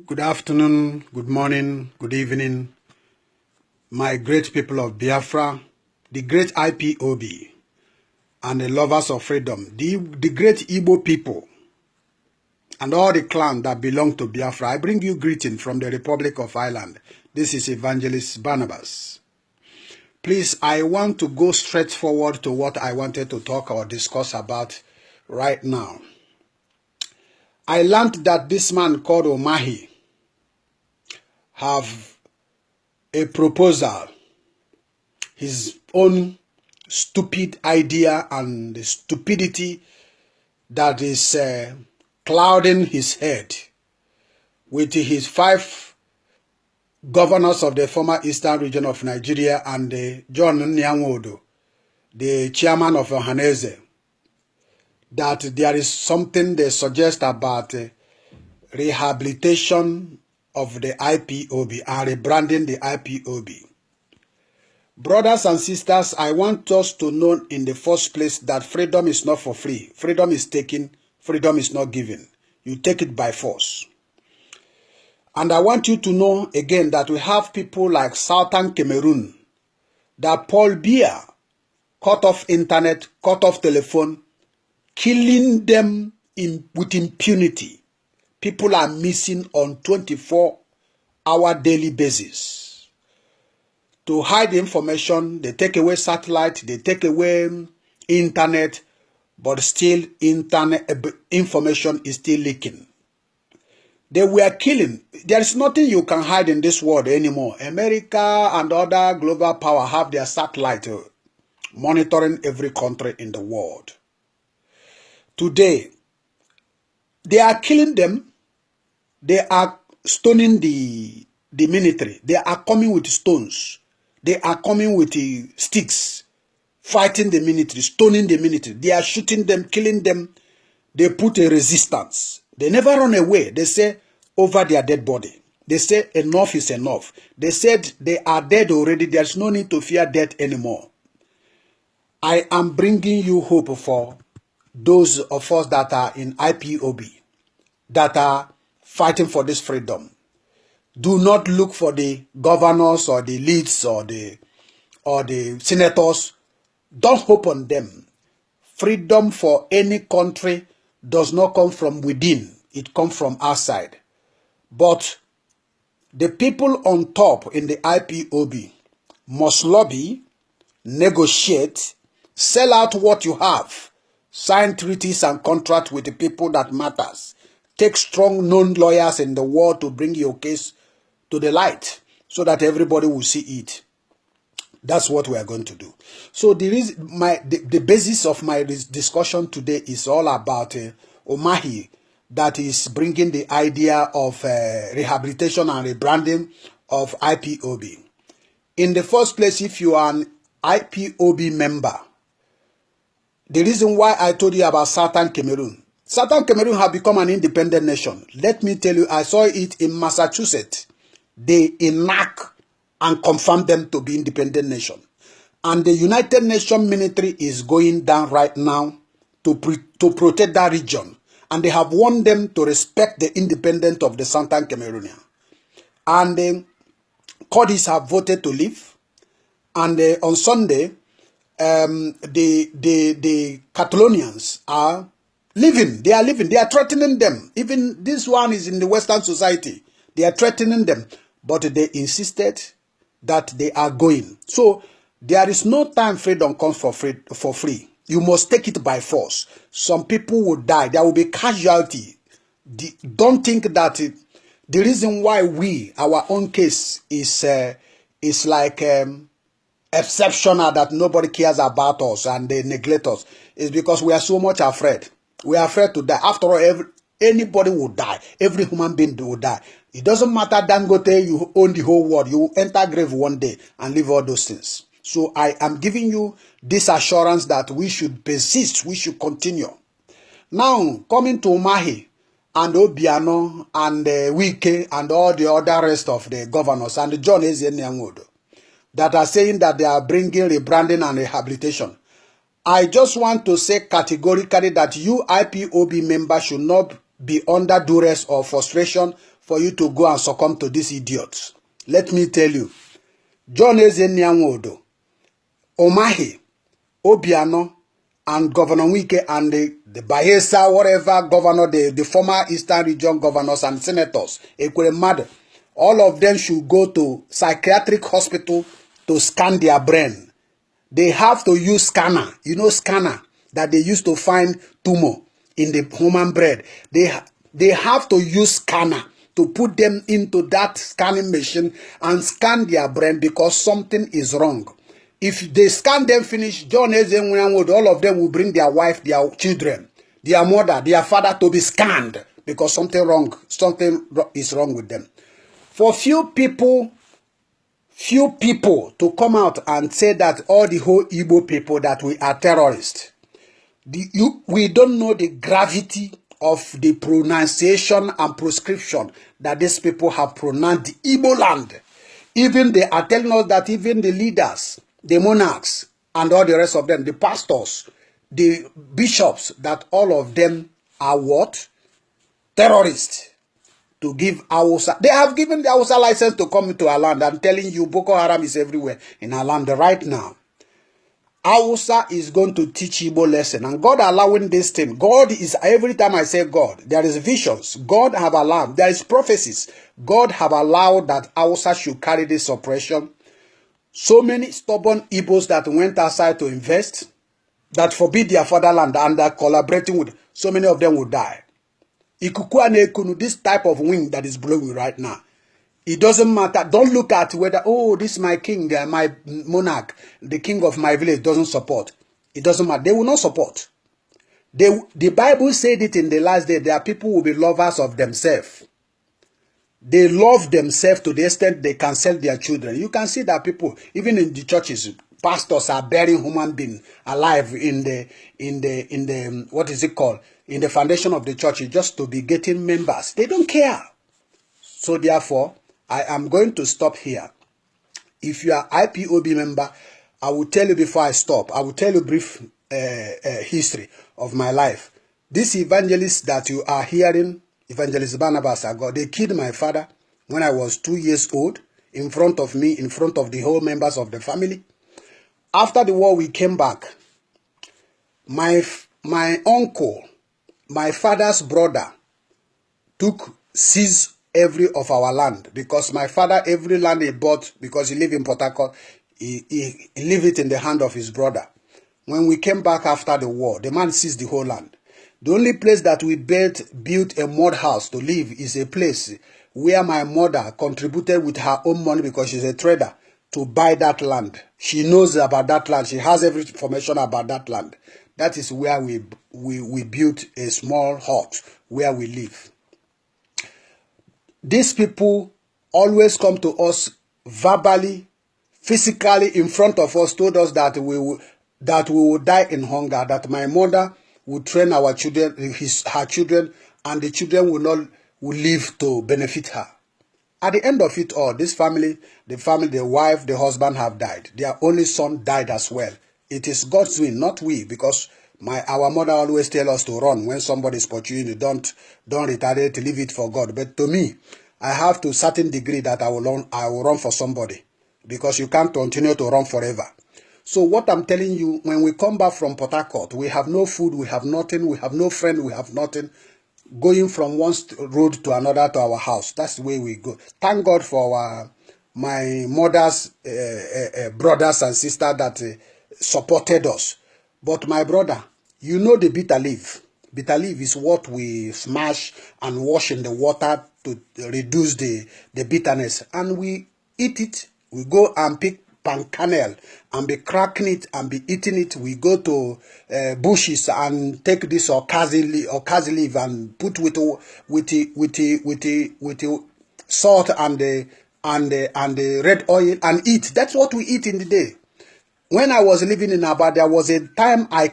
Good afternoon, good morning, good evening, my great people of Biafra, the great Ipob, and the lovers of freedom, the great Igbo people, and all the clan that belong to Biafra. I bring you greeting from the Republic of Ireland. This is Evangelist Barnabas. Please, I want to go straight forward to what I wanted to talk or discuss about right now. I learned that this man called Ohanaeze have a proposal, his own stupid idea and the stupidity that is clouding his head with his 5 governors of the former eastern region of Nigeria and John Nwodo, the chairman of Ohanaeze, that there is something they suggest about rehabilitation of the Ipob and rebranding the Ipob. Brothers and sisters, I want us to know in the first place that freedom is not for free. Freedom is taken, freedom is not given. You take it by force. And I want you to know again that we have people like Southern Cameroun, that Paul Biya cut off internet, cut off telephone, killing them with impunity. People are missing on 24-hour daily basis. To hide information, they take away satellite, they take away internet, but still internet information is still leaking. They were killing. There is nothing you can hide in this world anymore. America and other global power have their satellite monitoring every country in the world. Today, they are killing them. They are stoning the military. They are coming with stones. They are coming with sticks, fighting the military, stoning the military. They are shooting them, killing them. They put a resistance. They never run away. They say over their dead body. They say enough is enough. They said they are dead already. There's no need to fear death anymore. I am bringing you hope for those of us that are in Ipob, that are fighting for this freedom. Do not look for the governors or the leads or the senators. Don't hope on them. Freedom for any country does not come from within. It comes from outside. But the people on top in the Ipob must lobby, negotiate, sell out what you have, sign treaties and contracts with the people that matters. Take strong known lawyers in the world to bring your case to the light so that everybody will see it. That's what we are going to do. So the basis of my discussion today is all about Ohanaeze, that is bringing the idea of rehabilitation and rebranding of Ipob. In the first place, if you are an Ipob member, the reason why I told you about Southern Cameroun. Southern Cameroun have become an independent nation. Let me tell you, I saw it in Massachusetts. They enact and confirm them to be independent nation. And the United Nations military is going down right now to protect that region. And they have warned them to respect the independence of the Southern Cameroonian. And the Kurds have voted to leave. And on Sunday, the Catalonians are living. They are living. They are threatening them. Even this one is in the Western society. They are threatening them. But they insisted that they are going. So there is no time freedom comes for free. You must take it by force. Some people will die. There will be casualty. Don't think that the reason why our own case is like exceptional, that nobody cares about us and they neglect us, is because we are so much afraid. We are afraid to die. After all, anybody will die. Every human being will die. It doesn't matter, Dangote, you own the whole world. You will enter grave one day and leave all those things. So I am giving you this assurance that we should persist. We should continue. Now, coming to Ohanaeze and Obiano and Wike and all the other rest of the governors and Ohanaeze Ndiigbo that are saying that they are bringing rebranding and rehabilitation. I just want to say categorically that you Ipob members should not be under duress or frustration for you to go and succumb to these idiots. Let me tell you, Ohanaeze Ndiigbo, Omahi, Obiano, and Governor Wike and the Bayelsa, whatever governor, the former Eastern Region governors and senators, all of them should go to psychiatric hospital to scan their brain. They have to use scanner. You know scanner that they used to find tumor in the human brain. They have to use scanner to put them into that scanning machine and scan their brain because something is wrong. If they scan them finish, Ohanaeze Ndiigbo, all of them will bring their wife, their children, their mother, their father to be scanned because something is wrong with them. For few people to come out and say that all the whole Igbo people that we are terrorists, we don't know the gravity of the pronunciation and prescription that these people have pronounced the Igbo land. Even they are telling us that even the leaders, the monarchs, and all the rest of them, the pastors, the bishops, that all of them are what? Terrorists. To give Hausa. They have given the Hausa license to come into our land. I'm telling you, Boko Haram is everywhere in our land right now. Hausa is going to teach Igbo lesson. And God allowing this thing. God is, every time I say God, there is visions. God have allowed. There is prophecies. God have allowed that Hausa should carry this oppression. So many stubborn Igbos that went outside to invest, that forbid their fatherland and are collaborating with, so many of them will die. This type of wind that is blowing right now, it doesn't matter. Don't look at whether, oh, this is my king, my monarch, the king of my village doesn't support. It doesn't matter. They will not support. The Bible said it in the last day. There are people who will be lovers of themselves. They love themselves to the extent they can sell their children. You can see that people, even in the churches, pastors are burying human beings alive in the what is it called? In the foundation of the church, just to be getting members. They don't care. So therefore, I am going to stop here. If you are IPOB member, I will tell you before I stop. I will tell you brief history of my life. This evangelist that you are hearing, Evangelist Barnabas Ago, they killed my father when I was 2 years old, in front of me, in front of the whole members of the family. After the war, we came back. My uncle, my father's brother, seized every of our land, because my father, every land he bought, because he lived in Port Harcourt, he leave it in the hand of his brother. When we came back after the war, the man seized the whole land. The only place that we built a mud house to live is a place where my mother contributed with her own money, because she's a trader, to buy that land. She knows about that land. She has every information about that land. That is where we built a small hut where we live. These people always come to us verbally, physically in front of us, told us that we will die in hunger, that my mother will train our children, her children, and the children will live to benefit her. At the end of it all, this family, the wife, the husband have died. Their only son died as well. It is God's will, not we, because our mother always tell us to run when somebody is pursuing you. Don't retaliate, leave it for God. But to me, I have to a certain degree that I will run for somebody, because you can't continue to run forever. So what I'm telling you, when we come back from Port Harcourt, we have no food, we have nothing, we have no friend, we have nothing. Going from one road to another to our house. That's the way we go. Thank God for my mother's brothers and sisters that supported us. But my brother, you know the bitter leaf. Bitter leaf is what we smash and wash in the water to reduce the bitterness. And we eat it. We go and pick palm kernel and be cracking it and be eating it. We go to bushes and take this okazi leaf and put with the salt and the red oil and eat. That's what we eat in the day. When I was living in Aba, there was a time I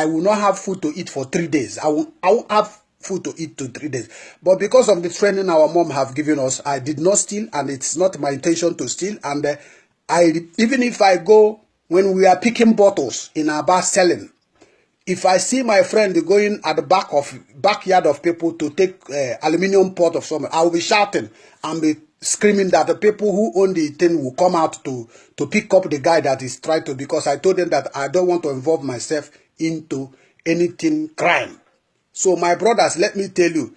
will not have food to eat for 3 days. I will have food to eat to 3 days. But because of the training our mom have given us, I did not steal, and it's not my intention to steal. And even if I go, when we are picking bottles in Aba selling, If I see my friend going at the backyard of people to take aluminium pot of something, I will be shouting and be screaming that the people who own the thing will come out to pick up the guy that is trying to, because I told them that I don't want to involve myself into anything crime. So my brothers, let me tell you,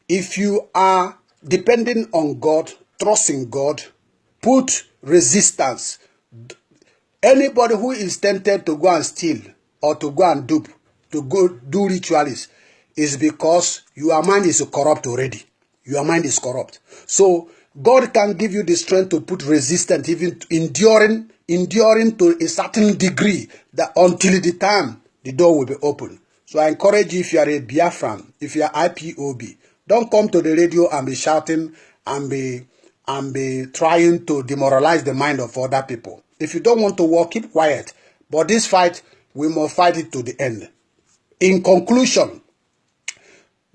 if you are depending on God, trusting God, put resistance. Anybody who is tempted to go and steal or to go and dupe, to go do rituals, is because your mind is corrupt already. Your mind is corrupt. So God can give you the strength to put resistance, even enduring to a certain degree, that until the time the door will be open. So I encourage you, if you are a Biafran, if you are IPOB, don't come to the radio and be shouting and be trying to demoralize the mind of other people. If you don't want to war, keep quiet. But this fight, we must fight it to the end. In conclusion,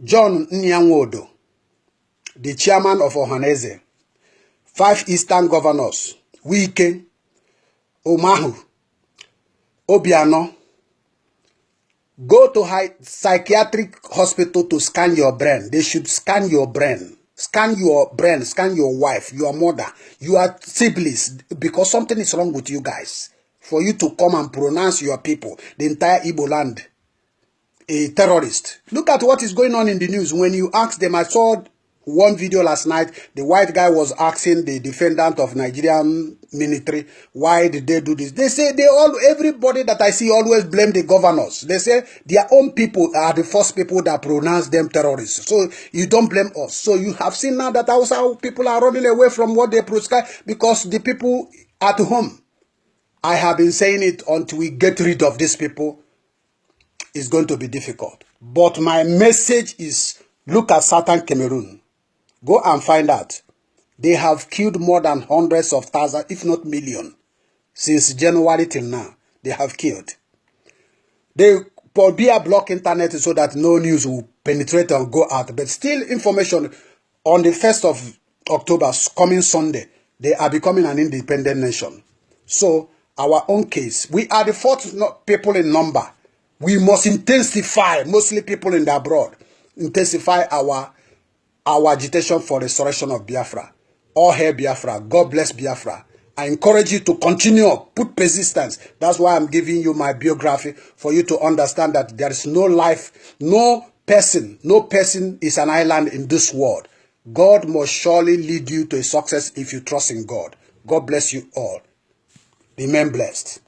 John Nwodo, the chairman of Ohanaeze, 5 Eastern governors, Wike, Omahu, Obiano, go to psychiatric hospital to scan your brain. They should scan your brain. Scan your brain, scan your wife, your mother, your siblings, because something is wrong with you guys. For you to come and pronounce your people, the entire Igbo land, a terrorist. Look at what is going on in the news. When you ask them, I saw one video last night, the white guy was asking the defendant of Nigerian military, why did they do this? They say everybody that I see always blame the governors. They say their own people are the first people that pronounce them terrorists. So you don't blame us. So you have seen now that also people are running away from what they prescribe because the people at home. I have been saying it, until we get rid of these people, it's going to be difficult. But my message is, look at Southern Cameroun. Go and find out. They have killed more than hundreds of thousands, if not millions, since January till now. They have killed. They probably block internet so that no news will penetrate and go out. But still information on the 1st of October, coming Sunday, they are becoming an independent nation. So, our own case, we are the 4th people in number. We must intensify, mostly people in the abroad, intensify our agitation for restoration of Biafra. All hail Biafra. God bless Biafra. I encourage you to continue, put persistence. That's why I'm giving you my biography, for you to understand that there is no life, no person is an island in this world. God must surely lead you to a success if you trust in God. God bless you all. Remain blessed.